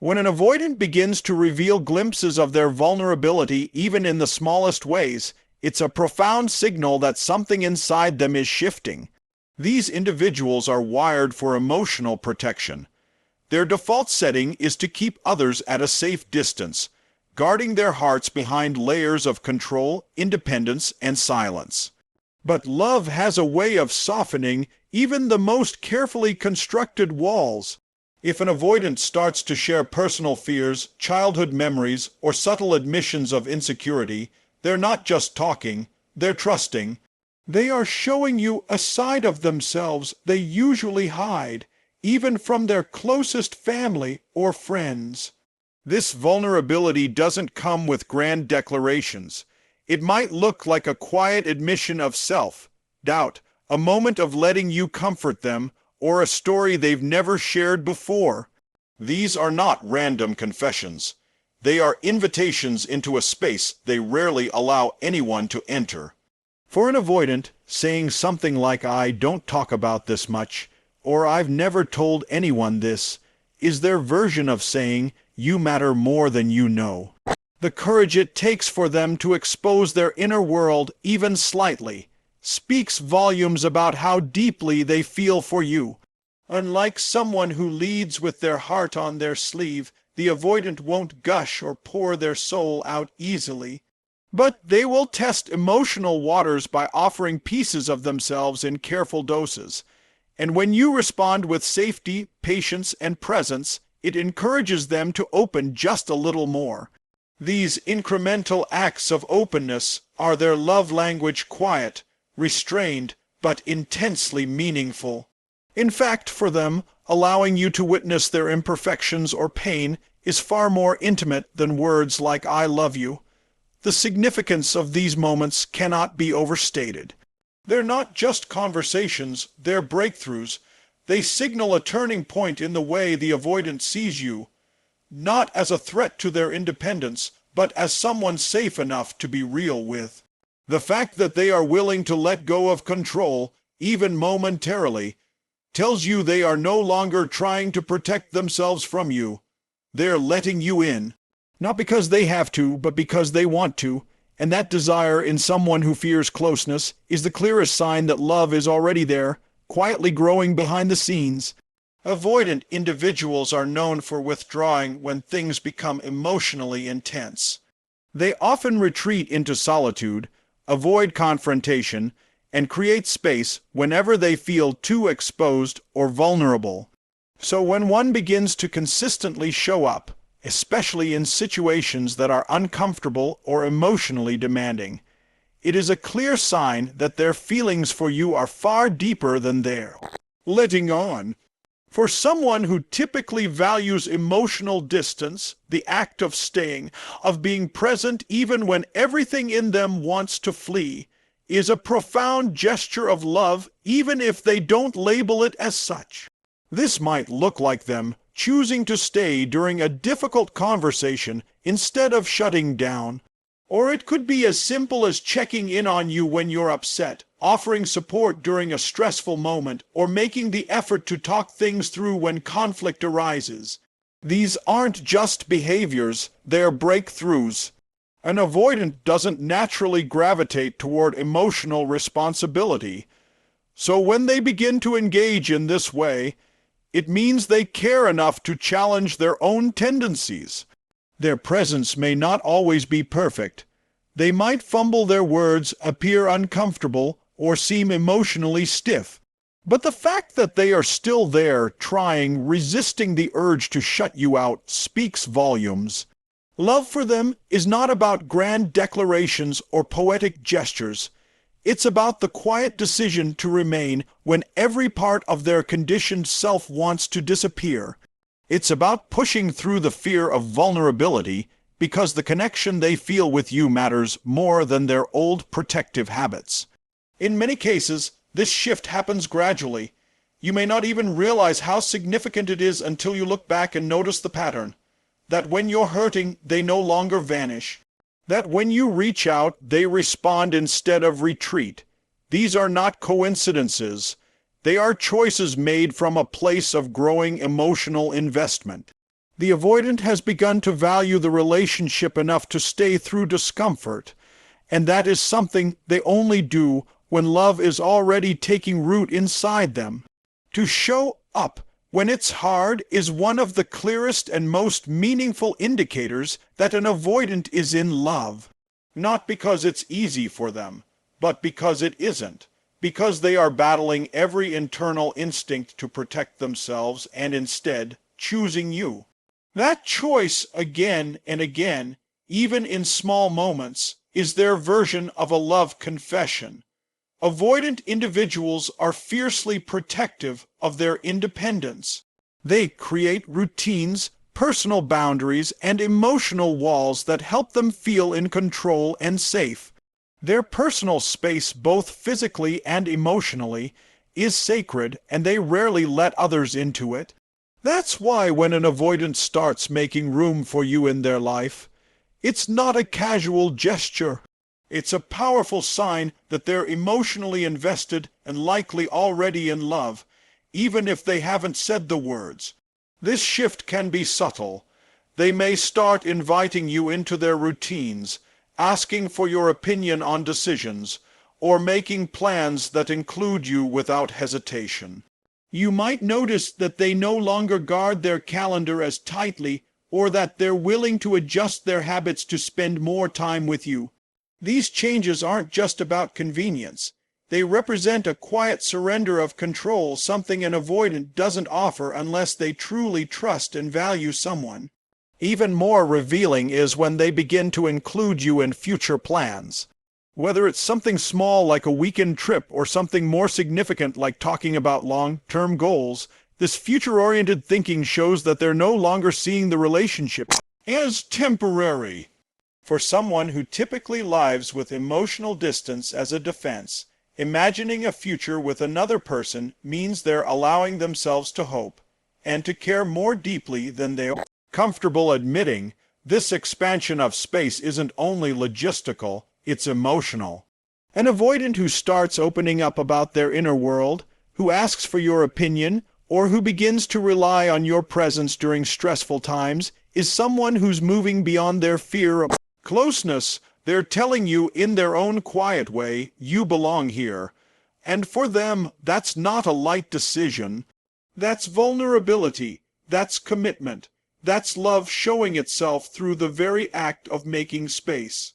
When an avoidant begins to reveal glimpses of their vulnerability, even in the smallest ways, it's a profound signal that something inside them is shifting. These individuals are wired for emotional protection. Their default setting is to keep others at a safe distance, guarding their hearts behind layers of control, independence, and silence. But love has a way of softening even the most carefully constructed walls. If an avoidant starts to share personal fears, childhood memories, or subtle admissions of insecurity, they're not just talking, they're trusting. They are showing you a side of themselves they usually hide, even from their closest family or friends. This vulnerability doesn't come with grand declarations. It might look like a quiet admission of self-doubt, a moment of letting you comfort them, or a story they've never shared before. These are not random confessions. They are invitations into a space they rarely allow anyone to enter. For an avoidant, saying something like "I don't talk about this much," or "I've never told anyone this," is their version of saying, "You matter more than you know." The courage it takes for them to expose their inner world, even slightly, speaks volumes about how deeply they feel for you. Unlike someone who leads with their heart on their sleeve, the avoidant won't gush or pour their soul out easily. But they will test emotional waters by offering pieces of themselves in careful doses. And when you respond with safety, patience, and presence, it encourages them to open just a little more. These incremental acts of openness are their love language, quiet, restrained, but intensely meaningful. In fact, for them, allowing you to witness their imperfections or pain is far more intimate than words like "I love you." The significance of these moments cannot be overstated. They're not just conversations, they're breakthroughs. They signal a turning point in the way the avoidant sees you, not as a threat to their independence, but as someone safe enough to be real with. The fact that they are willing to let go of control, even momentarily, tells you they are no longer trying to protect themselves from you. They're letting you in, not because they have to, but because they want to, and that desire in someone who fears closeness is the clearest sign that love is already there, quietly growing behind the scenes. Avoidant individuals are known for withdrawing when things become emotionally intense. They often retreat into solitude, avoid confrontation, and create space whenever they feel too exposed or vulnerable. So when one begins to consistently show up, especially in situations that are uncomfortable or emotionally demanding, it is a clear sign that their feelings for you are far deeper than their letting on. For someone who typically values emotional distance, the act of staying, of being present even when everything in them wants to flee, is a profound gesture of love even if they don't label it as such. This might look like them choosing to stay during a difficult conversation instead of shutting down. Or it could be as simple as checking in on you when you're upset, offering support during a stressful moment, or making the effort to talk things through when conflict arises. These aren't just behaviors, they're breakthroughs. An avoidant doesn't naturally gravitate toward emotional responsibility. So when they begin to engage in this way, it means they care enough to challenge their own tendencies. Their presence may not always be perfect. They might fumble their words, appear uncomfortable, or seem emotionally stiff. But the fact that they are still there, trying, resisting the urge to shut you out, speaks volumes. Love for them is not about grand declarations or poetic gestures. It's about the quiet decision to remain when every part of their conditioned self wants to disappear. It's about pushing through the fear of vulnerability because the connection they feel with you matters more than their old protective habits. In many cases, this shift happens gradually. You may not even realize how significant it is until you look back and notice the pattern. That when you're hurting, they no longer vanish. That when you reach out, they respond instead of retreat. These are not coincidences. They are choices made from a place of growing emotional investment. The avoidant has begun to value the relationship enough to stay through discomfort, and that is something they only do when love is already taking root inside them. To show up when it's hard is one of the clearest and most meaningful indicators that an avoidant is in love. Not because it's easy for them, but because it isn't. Because they are battling every internal instinct to protect themselves and instead choosing you. That choice again and again, even in small moments, is their version of a love confession. Avoidant individuals are fiercely protective of their independence. They create routines, personal boundaries, and emotional walls that help them feel in control and safe. Their personal space, both physically and emotionally, is sacred, and they rarely let others into it. That's why when an avoidant starts making room for you in their life, it's not a casual gesture. It's a powerful sign that they're emotionally invested and likely already in love, even if they haven't said the words. This shift can be subtle. They may start inviting you into their routines, asking for your opinion on decisions, or making plans that include you without hesitation. You might notice that they no longer guard their calendar as tightly, or that they're willing to adjust their habits to spend more time with you. These changes aren't just about convenience. They represent a quiet surrender of control, something an avoidant doesn't offer unless they truly trust and value someone. Even more revealing is when they begin to include you in future plans. Whether it's something small like a weekend trip or something more significant like talking about long-term goals, this future-oriented thinking shows that they're no longer seeing the relationship as temporary. For someone who typically lives with emotional distance as a defense, imagining a future with another person means they're allowing themselves to hope and to care more deeply than they are comfortable admitting. This expansion of space isn't only logistical, it's emotional. An avoidant who starts opening up about their inner world, who asks for your opinion, or who begins to rely on your presence during stressful times, is someone who's moving beyond their fear of closeness. They're telling you in their own quiet way, you belong here. And for them, that's not a light decision. That's vulnerability. That's commitment. That's love showing itself through the very act of making space.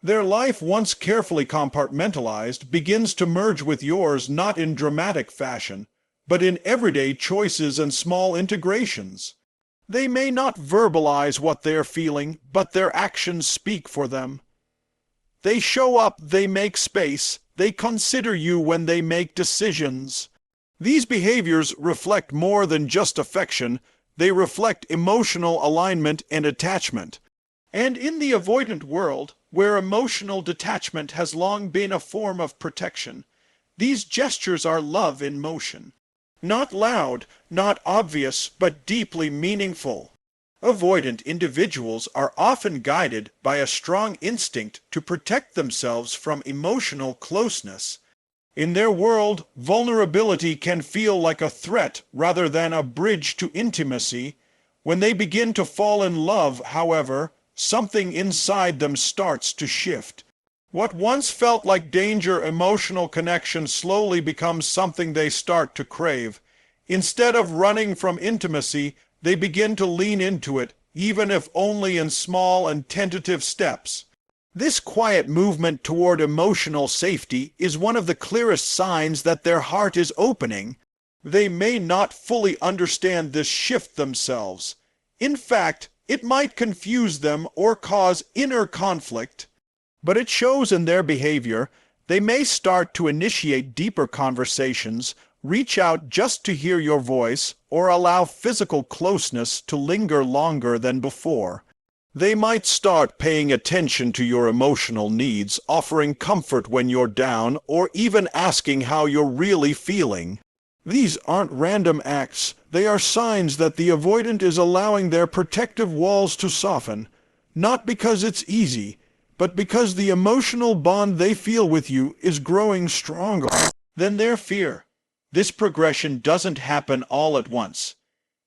Their life, once carefully compartmentalized, begins to merge with yours not in dramatic fashion, but in everyday choices and small integrations. They may not verbalize what they're feeling, but their actions speak for them. They show up, they make space, they consider you when they make decisions. These behaviors reflect more than just affection, they reflect emotional alignment and attachment. And in the avoidant world, where emotional detachment has long been a form of protection, these gestures are love in motion. Not loud, not obvious, but deeply meaningful. Avoidant individuals are often guided by a strong instinct to protect themselves from emotional closeness. In their world, vulnerability can feel like a threat rather than a bridge to intimacy. When they begin to fall in love, however, something inside them starts to shift. What once felt like danger, emotional connection slowly becomes something they start to crave. Instead of running from intimacy, they begin to lean into it, even if only in small and tentative steps. This quiet movement toward emotional safety is one of the clearest signs that their heart is opening. They may not fully understand this shift themselves. In fact, it might confuse them or cause inner conflict, but it shows in their behavior. They may start to initiate deeper conversations, reach out just to hear your voice, or allow physical closeness to linger longer than before. They might start paying attention to your emotional needs, offering comfort when you're down, or even asking how you're really feeling. These aren't random acts. They are signs that the avoidant is allowing their protective walls to soften, not because it's easy, but because the emotional bond they feel with you is growing stronger than their fear. This progression doesn't happen all at once.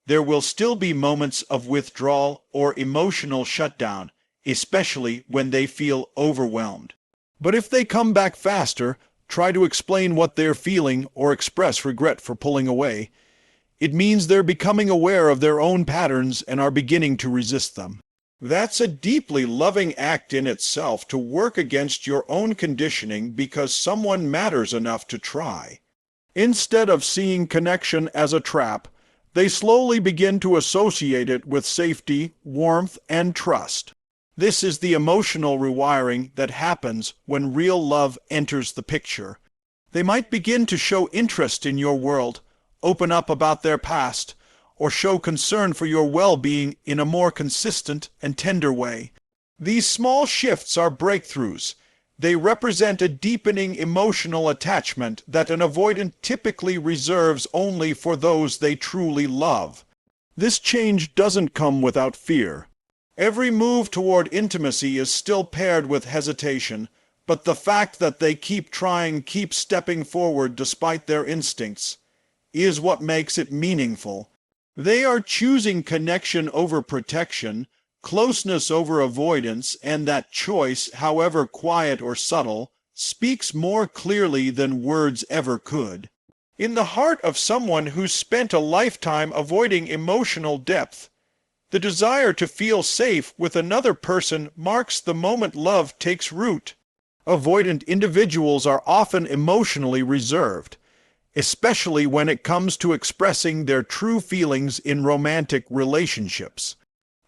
There will still be moments of withdrawal or emotional shutdown, especially when they feel overwhelmed. But if they come back faster, try to explain what they're feeling or express regret for pulling away, it means they're becoming aware of their own patterns and are beginning to resist them. That's a deeply loving act in itself, to work against your own conditioning because someone matters enough to try. Instead of seeing connection as a trap, they slowly begin to associate it with safety, warmth, and trust. This is the emotional rewiring that happens when real love enters the picture. They might begin to show interest in your world, open up about their past, or show concern for your well-being in a more consistent and tender way. These small shifts are breakthroughs. They represent a deepening emotional attachment that an avoidant typically reserves only for those they truly love. This change doesn't come without fear. Every move toward intimacy is still paired with hesitation, but the fact that they keep trying, keep stepping forward despite their instincts, is what makes it meaningful. They are choosing connection over protection, closeness over avoidance, and that choice, however quiet or subtle, speaks more clearly than words ever could. In the heart of someone who's spent a lifetime avoiding emotional depth, the desire to feel safe with another person marks the moment love takes root. Avoidant individuals are often emotionally reserved, especially when it comes to expressing their true feelings in romantic relationships.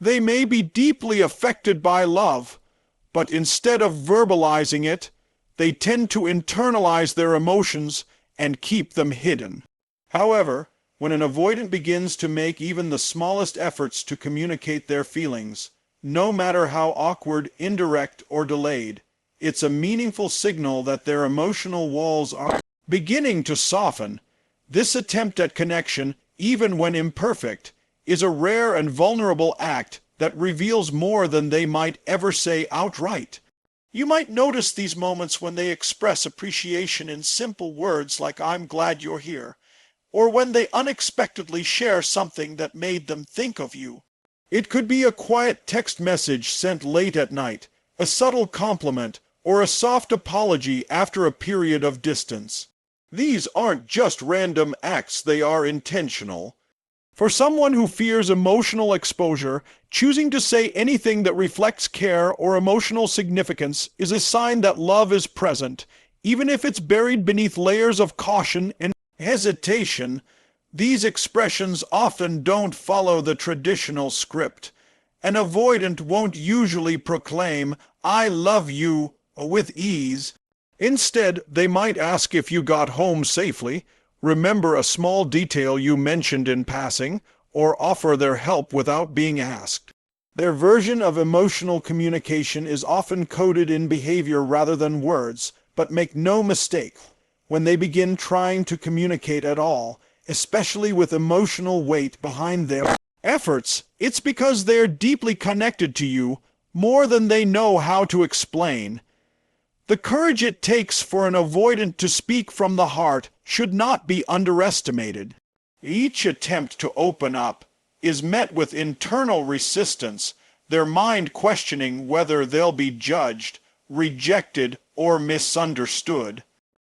They may be deeply affected by love, but instead of verbalizing it, they tend to internalize their emotions and keep them hidden. However, when an avoidant begins to make even the smallest efforts to communicate their feelings, no matter how awkward, indirect, or delayed, it's a meaningful signal that their emotional walls are beginning to soften. This attempt at connection, even when imperfect, is a rare and vulnerable act that reveals more than they might ever say outright. You might notice these moments when they express appreciation in simple words like "I'm glad you're here," or when they unexpectedly share something that made them think of you. It could be a quiet text message sent late at night, a subtle compliment, or a soft apology after a period of distance. These aren't just random acts, they are intentional. For someone who fears emotional exposure, choosing to say anything that reflects care or emotional significance is a sign that love is present, even if it's buried beneath layers of caution and hesitation. These expressions often don't follow the traditional script. An avoidant won't usually proclaim, "I love you," with ease. Instead, they might ask if you got home safely, remember a small detail you mentioned in passing, or offer their help without being asked. Their version of emotional communication is often coded in behavior rather than words, but make no mistake, when they begin trying to communicate at all, especially with emotional weight behind their efforts, it's because they're deeply connected to you, more than they know how to explain. The courage it takes for an avoidant to speak from the heart should not be underestimated. Each attempt to open up is met with internal resistance, their mind questioning whether they'll be judged, rejected, or misunderstood.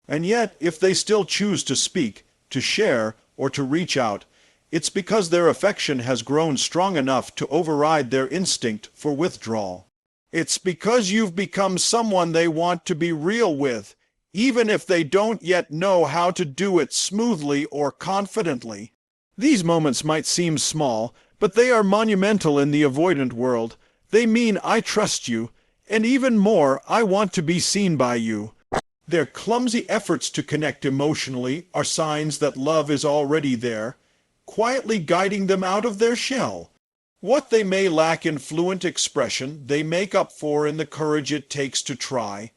And yet, if they still choose to speak, to share, or to reach out, it's because their affection has grown strong enough to override their instinct for withdrawal. It's because you've become someone they want to be real with, even if they don't yet know how to do it smoothly or confidently. These moments might seem small, but they are monumental in the avoidant world. They mean I trust you, and even more, I want to be seen by you. Their clumsy efforts to connect emotionally are signs that love is already there, quietly guiding them out of their shell. What they may lack in fluent expression, they make up for in the courage it takes to try.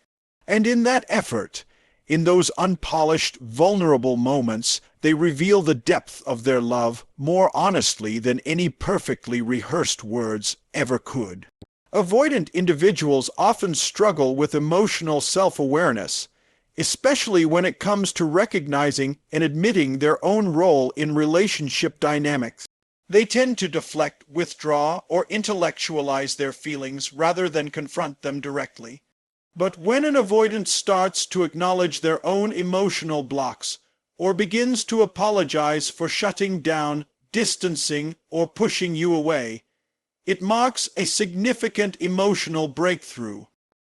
And in that effort, in those unpolished, vulnerable moments, they reveal the depth of their love more honestly than any perfectly rehearsed words ever could. Avoidant individuals often struggle with emotional self-awareness, especially when it comes to recognizing and admitting their own role in relationship dynamics. They tend to deflect, withdraw, or intellectualize their feelings rather than confront them directly. But when an avoidant starts to acknowledge their own emotional blocks, or begins to apologize for shutting down, distancing, or pushing you away, it marks a significant emotional breakthrough.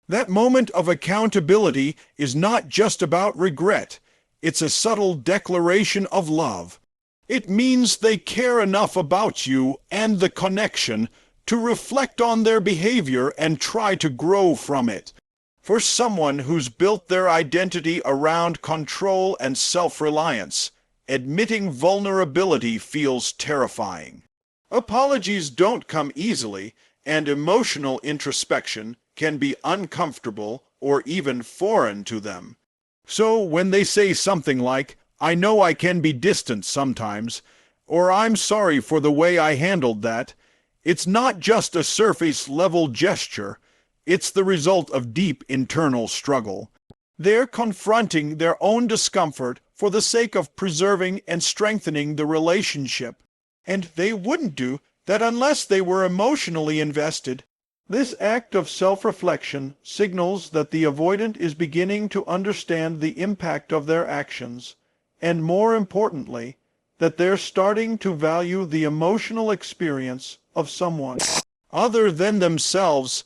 That moment of accountability is not just about regret. It's a subtle declaration of love. It means they care enough about you and the connection to reflect on their behavior and try to grow from it. For someone who's built their identity around control and self-reliance, admitting vulnerability feels terrifying. Apologies don't come easily, and emotional introspection can be uncomfortable or even foreign to them. So when they say something like, "I know I can be distant sometimes," or "I'm sorry for the way I handled that," it's not just a surface-level gesture. It's the result of deep internal struggle. They're confronting their own discomfort for the sake of preserving and strengthening the relationship. And they wouldn't do that unless they were emotionally invested. This act of self-reflection signals that the avoidant is beginning to understand the impact of their actions, and more importantly, that they're starting to value the emotional experience of someone other than themselves.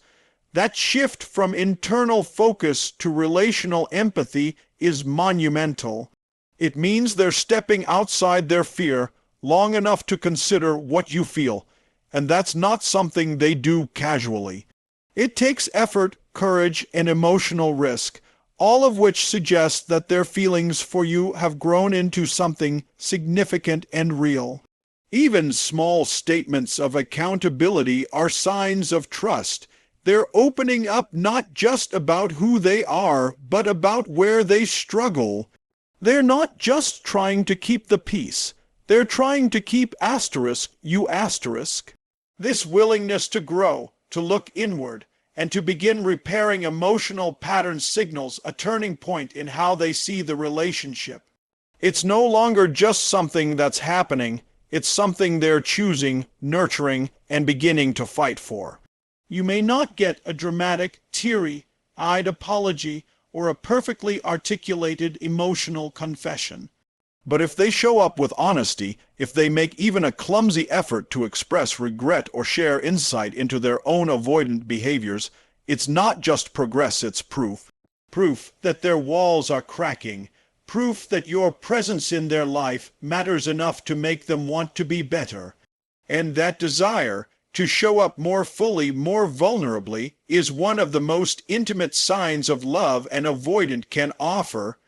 That shift from internal focus to relational empathy is monumental. It means they're stepping outside their fear long enough to consider what you feel, and that's not something they do casually. It takes effort, courage, and emotional risk, all of which suggests that their feelings for you have grown into something significant and real. Even small statements of accountability are signs of trust. They're opening up not just about who they are, but about where they struggle. They're not just trying to keep the peace. They're trying to keep you asterisk. This willingness to grow, to look inward, and to begin repairing emotional pattern signals a turning point in how they see the relationship. It's no longer just something that's happening. It's something they're choosing, nurturing, and beginning to fight for. You may not get a dramatic, teary-eyed apology or a perfectly articulated emotional confession. But if they show up with honesty, if they make even a clumsy effort to express regret or share insight into their own avoidant behaviors, it's not just progress, it's proof. Proof that their walls are cracking. Proof that your presence in their life matters enough to make them want to be better. And that desire to show up more fully, more vulnerably, is one of the most intimate signs of love an avoidant can offer.